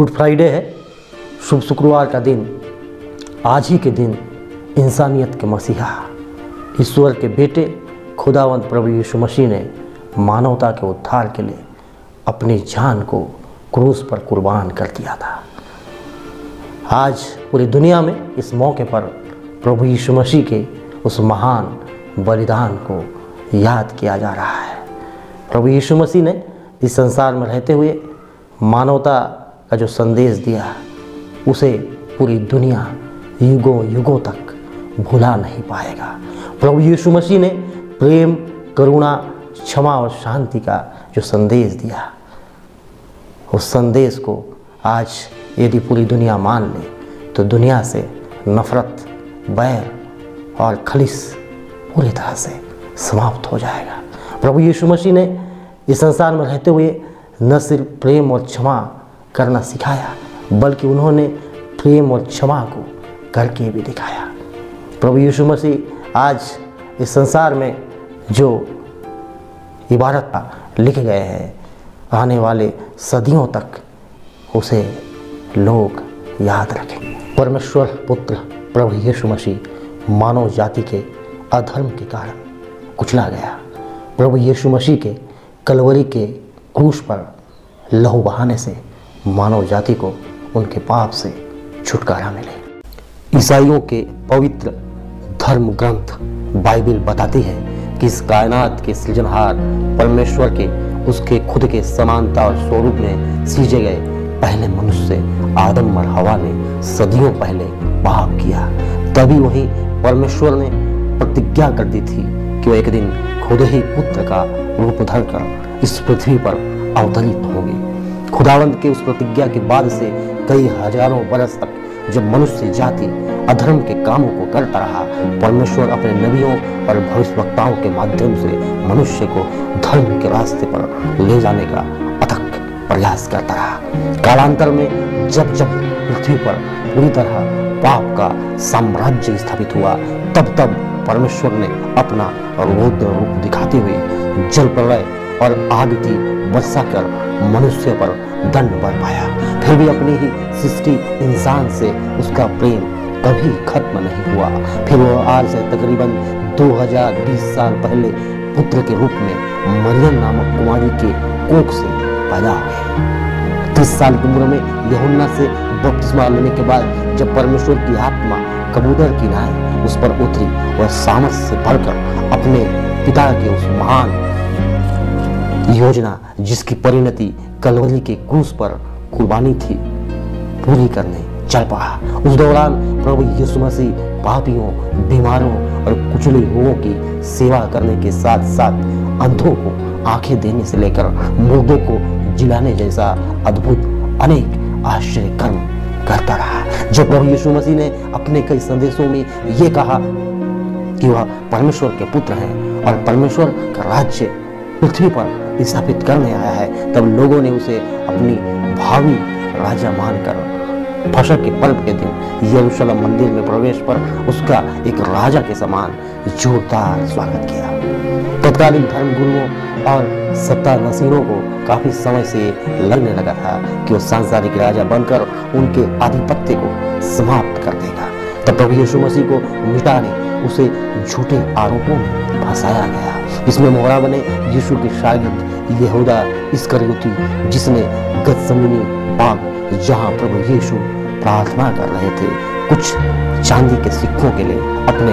Good Friday है, शुभ शुक्रवार का दिन। आज ही के दिन इंसानियत के मसीहा, ईश्वर के बेटे खुदावंद प्रभु यीशु मसीह ने मानवता के उद्धार के लिए अपनी जान को क्रूस पर कुर्बान कर दिया था। आज पूरी दुनिया में इस मौके पर प्रभु यीशु मसीह के उस महान बलिदान को याद किया जा रहा है। प्रभु यीशु मसीह ने इस संसार में रहते हुए मानवता का जो संदेश दिया, उसे पूरी दुनिया युगों युगों तक भुला नहीं पाएगा। प्रभु यीशु मसीह ने प्रेम, करुणा, क्षमा और शांति का जो संदेश दिया, उस संदेश को आज यदि पूरी दुनिया मान ले तो दुनिया से नफरत, बैर और खलिश पूरी तरह से समाप्त हो जाएगा। प्रभु यीशु मसीह ने इस संसार में रहते हुए न सिर्फ प्रेम और क्षमा करना सिखाया, बल्कि उन्होंने प्रेम और क्षमा को करके भी दिखाया। प्रभु यीशु मसीह आज इस संसार में जो इबारत लिखे गए हैं, आने वाले सदियों तक उसे लोग याद रखें। परमेश्वर पुत्र प्रभु यीशु मसीह मानव जाति के अधर्म के कारण कुचला गया। प्रभु यीशु मसीह के कलवरी के क्रूस पर लहू बहाने से मानव जाति को उनके पाप से छुटकारा मिले। ईसाइयों के पवित्र धर्म ग्रंथ बाइबल बताती है कि इस कायनात के सृजनहार परमेश्वर के उसके खुद के समानता और स्वरूप में सृजे गए पहले मनुष्य आदम और हवा ने सदियों पहले पाप किया। तभी वही परमेश्वर ने प्रतिज्ञा कर दी थी कि वह एक दिन खुद ही पुत्र का रूप धरकर इस पृथ्वी पर अवतरित होंगे। खुदावंत के उस प्रतिज्ञा के बाद से कई हजारों बरस तक जब मनुष्य जाति अधर्म के कामों को करता रहा, परमेश्वर अपने नबियों और भविष्यवक्ताओं के माध्यम से मनुष्य को धर्म के रास्ते पर ले जाने का अथक प्रयास करता रहा। कालांतर में जब जब पृथ्वी पर पूरी तरह पाप का साम्राज्य स्थापित हुआ, तब तब परमेश्वर ने अपना रौद्र रूप दिखाते हुए जल प्रलय और आग की वर्षा कर मनुष्य पर दंड बरपाया। फिर भी अपनी ही सृष्टि इंसान से उसका प्रेम कभी खत्म नहीं हुआ। फिर वो आज से तकरीबन 2020 साल पहले पुत्र के रूप में मरियम नामक कुमारी के कोख से पैदा हुए। 30 साल की उम्र में यूहन्ना से बपतिस्मा लेने के बाद जब परमेश्वर की आत्मा कबूतर की नाई उस पर उतरी, वह सामर्थ से भरकर अपने पिता के उस महान योजना, जिसकी परिणति कलवरी के क्रूस पर कुर्बानी थी, पूरी करने चल पड़ा। उस दौरान प्रभु यीशु मसीह पापियों, बीमारों और कुचले हुओं की सेवा करने के साथ साथ अंधों को आंखें देने से लेकर मुर्दों को जिलाने जैसा अद्भुत अनेक आश्चर्य कर्म करता रहा। जब प्रभु यीशु मसीह ने अपने कई संदेशों में ये कहा कि वह परमेश्वर के पुत्र हैं और परमेश्वर का राज्य पृथ्वी पर स्थापित करने आया है, तब लोगों ने उसे अपनी भावी राजा मानकर फसह के पर्व के दिन यरूशलेम मंदिर में प्रवेश पर उसका एक राजा के समान जोरदार स्वागत किया। तत्कालीन धर्म गुरुओं और सत्ता नसीरों को काफी समय से लगने लगा था कि वो सांसारिक राजा बनकर उनके आधिपत्य को समाप्त कर देगा। तब प्रभु यीशु मसीह को मिटाने उसे झूठे आरोपों में फंसाया गया। इसमें मोहरा बने यीशु के शागिर्द यहूदा इस्करियोती, जिसने गतसमनी बाग, जहां प्रभु यीशु प्रार्थना कर रहे थे, कुछ चांदी के सिक्कों के लिए अपने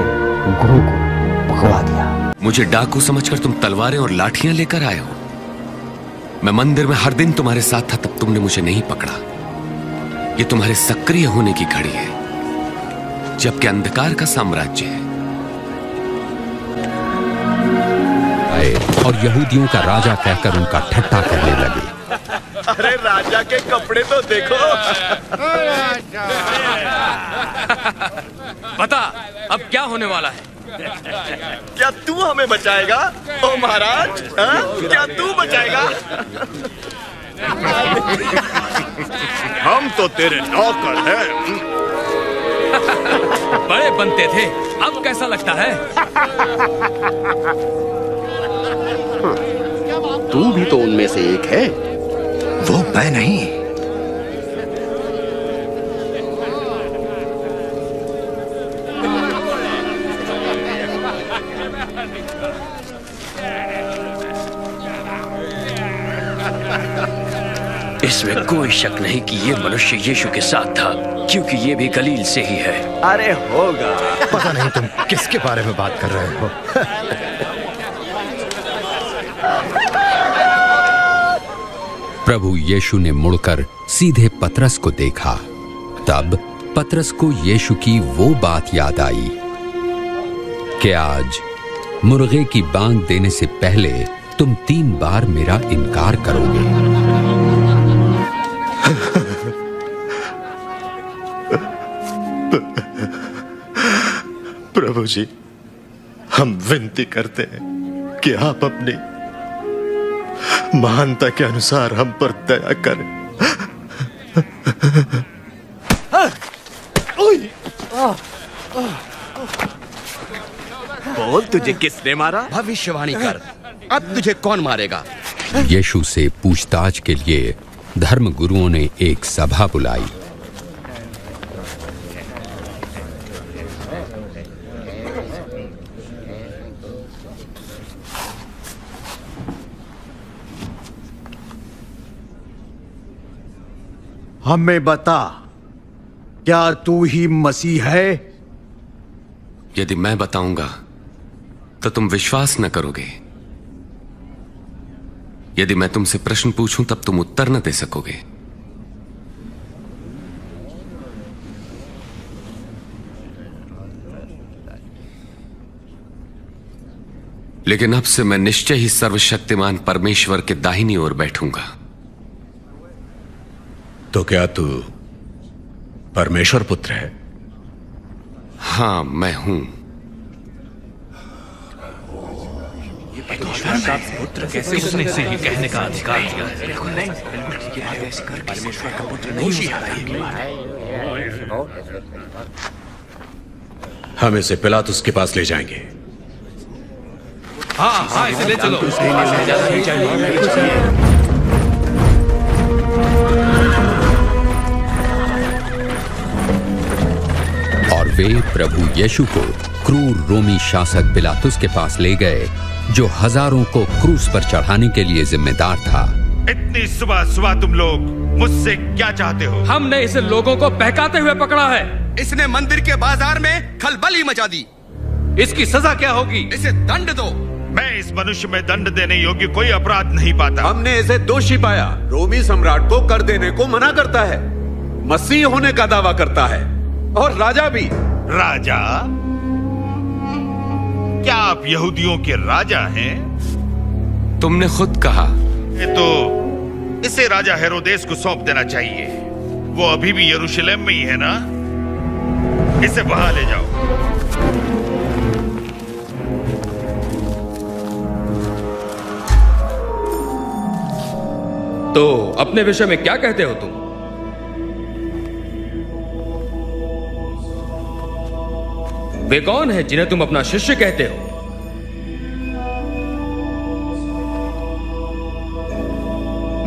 गुरु को भगवा दिया। मुझे डाकू समझकर तुम तलवारें और लाठियां लेकर आए हो। मैं मंदिर में हर दिन तुम्हारे साथ था, तब तुमने मुझे नहीं पकड़ा। ये तुम्हारे सक्रिय होने की घड़ी है, जबकि अंधकार का साम्राज्य है। और यहूदियों का राजा कहकर उनका ठट्ठा करने लगे। अरे राजा के कपड़े तो देखो। बता अब क्या होने वाला है? क्या तू हमें बचाएगा ओ महाराज? क्या तू बचाएगा? हम तो तेरे नौकर हैं। बड़े बनते थे, अब कैसा लगता है? तू भी तो उनमें से एक है। वो मैं नहीं, इसमें कोई शक नहीं कि ये मनुष्य यीशु के साथ था, क्योंकि ये भी गलील से ही है। अरे होगा। पता नहीं तुम किसके बारे में बात कर रहे हो। प्रभु यीशु ने मुड़कर सीधे पतरस को देखा। तब पतरस को यीशु की वो बात याद आई कि आज मुर्गे की बांग देने से पहले तुम 3 बार मेरा इनकार करोगे। प्रभु जी, हम विनती करते हैं कि आप अपनी महानता के अनुसार हम पर दया करें। बोल, तुझे किसने मारा? भविष्यवाणी कर, अब तुझे कौन मारेगा? यीशु से पूछताछ के लिए धर्म गुरुओं ने एक सभा बुलाई। हमें बता, क्या तू ही मसीह है? यदि मैं बताऊंगा तो तुम विश्वास न करोगे। यदि मैं तुमसे प्रश्न पूछूं तब तुम उत्तर न दे सकोगे। लेकिन अब से मैं निश्चय ही सर्वशक्तिमान परमेश्वर के दाहिनी ओर बैठूंगा। तो क्या तू परमेश्वर पुत्र है? हां, मैं हूं। पुत्र कैसे उसने इसे ये कहने का अधिकार दिया है? परमेश्वर का पुत्र नहीं है। हम इसे पिलातुस के पास ले जाएंगे। हाँ, इसे ले चलो। और वे प्रभु यीशु को क्रूर रोमी शासक पिलातुस के पास ले गए, जो हजारों को क्रूस पर चढ़ाने के लिए जिम्मेदार था। इतनी सुबह सुबह तुम लोग मुझसे क्या चाहते हो? हमने इसे लोगों को बहकाते हुए पकड़ा है। इसने मंदिर के बाजार में खलबली मचा दी। इसकी सजा क्या होगी? इसे दंड दो। मैं इस मनुष्य में दंड देने योग्य कोई अपराध नहीं पाता। हमने इसे दोषी पाया। रोमी सम्राट को कर देने को मना करता है, मसीह होने का दावा करता है, और राजा भी। राजा? क्या आप यहूदियों के राजा हैं? तुमने खुद कहा। तो इसे राजा हेरोदेस को सौंप देना चाहिए। वो अभी भी यरूशलेम में ही है ना? इसे वहां ले जाओ। तो अपने विषय में क्या कहते हो तुम? वे कौन है जिन्हें तुम अपना शिष्य कहते हो?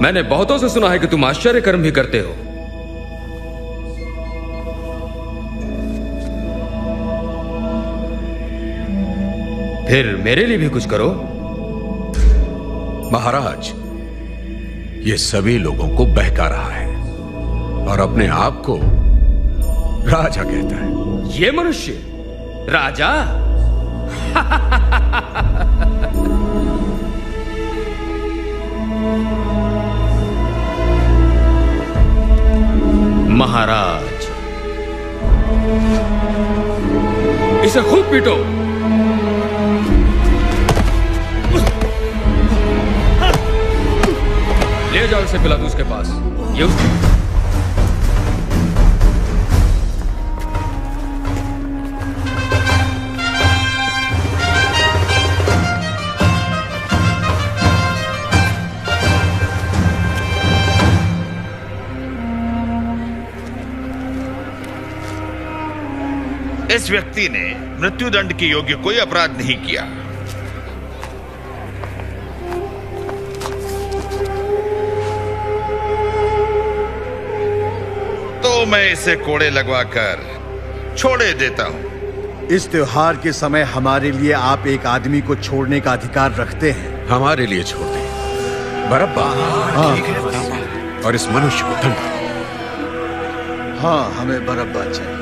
मैंने बहुतों से सुना है कि तुम आश्चर्य कर्म भी करते हो। फिर मेरे लिए भी कुछ करो। महाराज, ये सभी लोगों को बहका रहा है और अपने आप को राजा कहता है। ये मनुष्य राजा? महाराज, इसे खूब पीटो। ले जाओ इसे पिलातुस के पास। ये इस व्यक्ति ने मृत्युदंड के योग्य कोई अपराध नहीं किया। तो मैं इसे कोड़े लगवाकर छोड़े देता हूं। इस त्योहार के समय हमारे लिए आप एक आदमी को छोड़ने का अधिकार रखते हैं। हमारे लिए छोड़ दें। बरअब्बा। और इस मनुष्य को दंड। हाँ, हमें बरअब्बा चाहिए।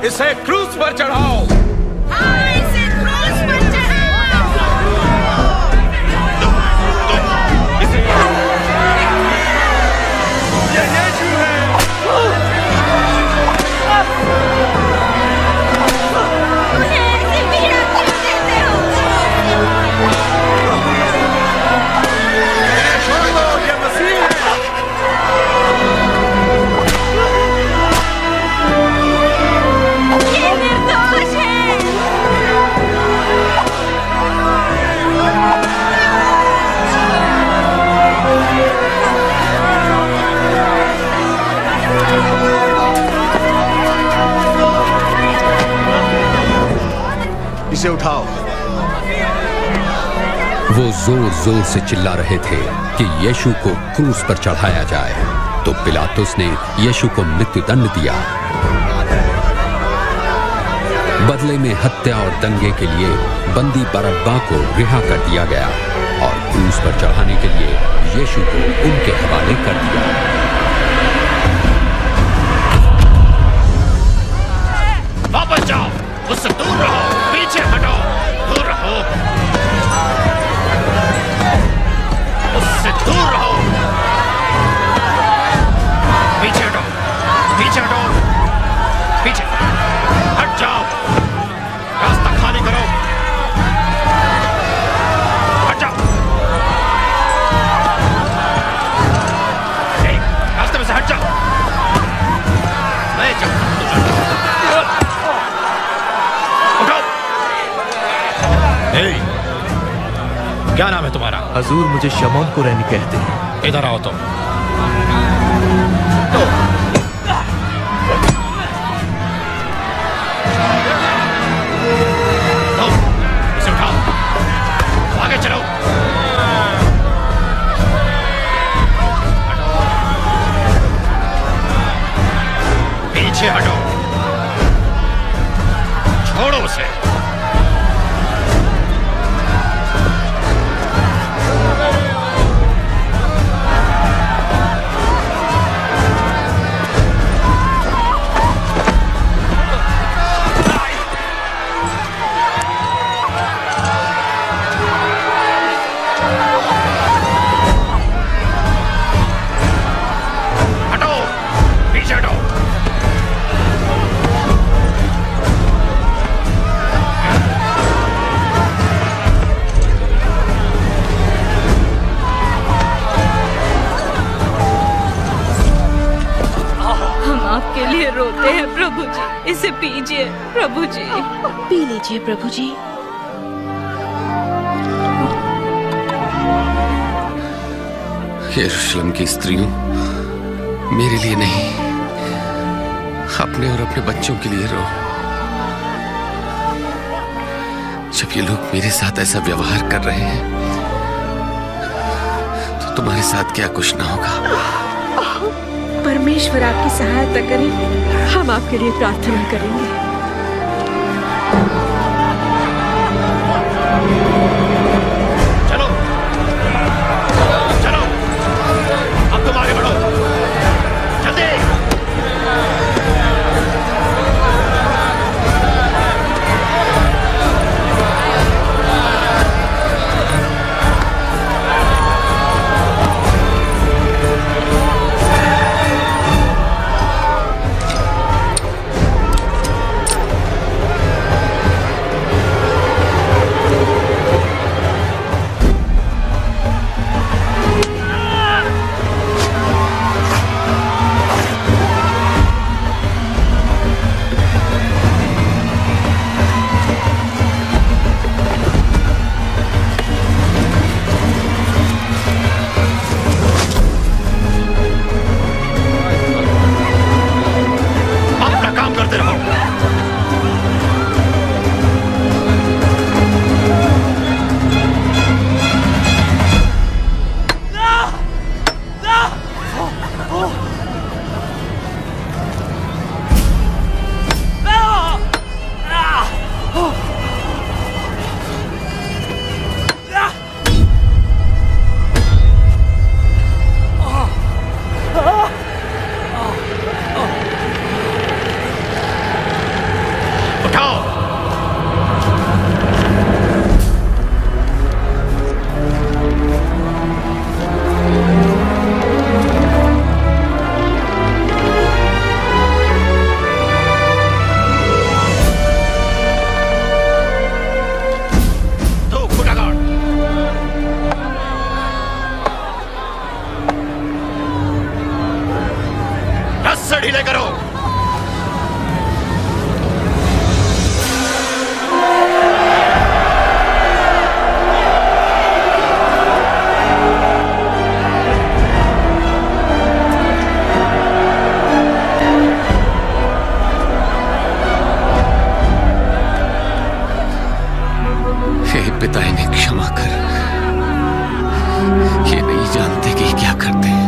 इसे क्रूस पर चढ़ाओ। इसे क्रूस पर इसे उठाओ। वो जोर जोर से चिल्ला रहे थे कि यीशु को क्रूस पर चढ़ाया जाए, तो पिलातुस ने यीशु को मृत्युदंड दिया। बदले में हत्या और दंगे के लिए बंदी बरअब्बा को रिहा कर दिया गया और क्रूस पर चढ़ाने के लिए यीशु को उनके हवाले कर दिया। वापस जाओ, उससे दूर रहो, पीछे हटो, दूर रहो, उससे दूर रहो, पीछे हटो, पीछे हटो, पीछे हट जाओ, रास्ता खाली करो, हट जाओ, रास्ते में से हट जाओ, मैं जाऊँ। क्या नाम है तुम्हारा? हजूर, मुझे शमौन कुरैनी कहते हैं। इधर आओ तुम। इसे उठाओ, आगे चलो। पीछे हटो, छोड़ो उसे। रोते हैं प्रभु जी, इसे पीजिए प्रभु जी। पी लीजिए प्रभु जी। यरूशलेम की स्त्रियों, मेरे लिए नहीं, अपने और अपने बच्चों के लिए रो। जब ये लोग मेरे साथ ऐसा व्यवहार कर रहे हैं तो तुम्हारे साथ क्या कुछ ना होगा। परमेश्वर आपकी सहायता करें, हम आपके लिए प्रार्थना करेंगे। चलो चलो, अब तुम आगे बढ़ो, जल्दी। इन्हें क्षमा कर। ये नहीं जानते कि क्या करते हैं।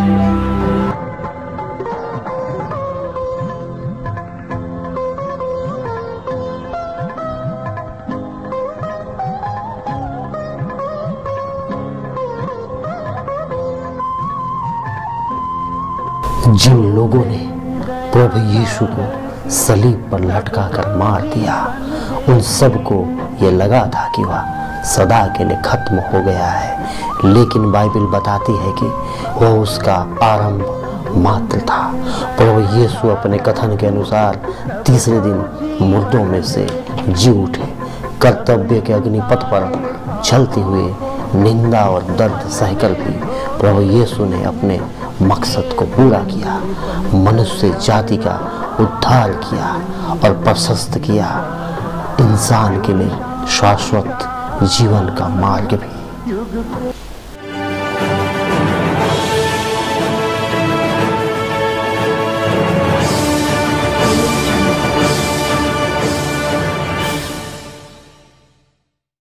जिन लोगों ने प्रभु यीशु को सलीब पर लटका कर मार दिया, उन सबको ये लगा था कि वह सदा के लिए खत्म हो गया है, लेकिन बाइबल बताती है कि वह उसका आरंभ मात्र था। प्रभु यीशु अपने कथन के अनुसार तीसरे दिन मुर्दों में से जी उठे। कर्तव्य के अग्निपथ पर चलते हुए निंदा और दर्द सहकर भी प्रभु यीशु ने अपने मकसद को पूरा किया, मनुष्य जाति का उद्धार किया और प्रशस्त किया इंसान के लिए शाश्वत जीवन का मार्ग भी।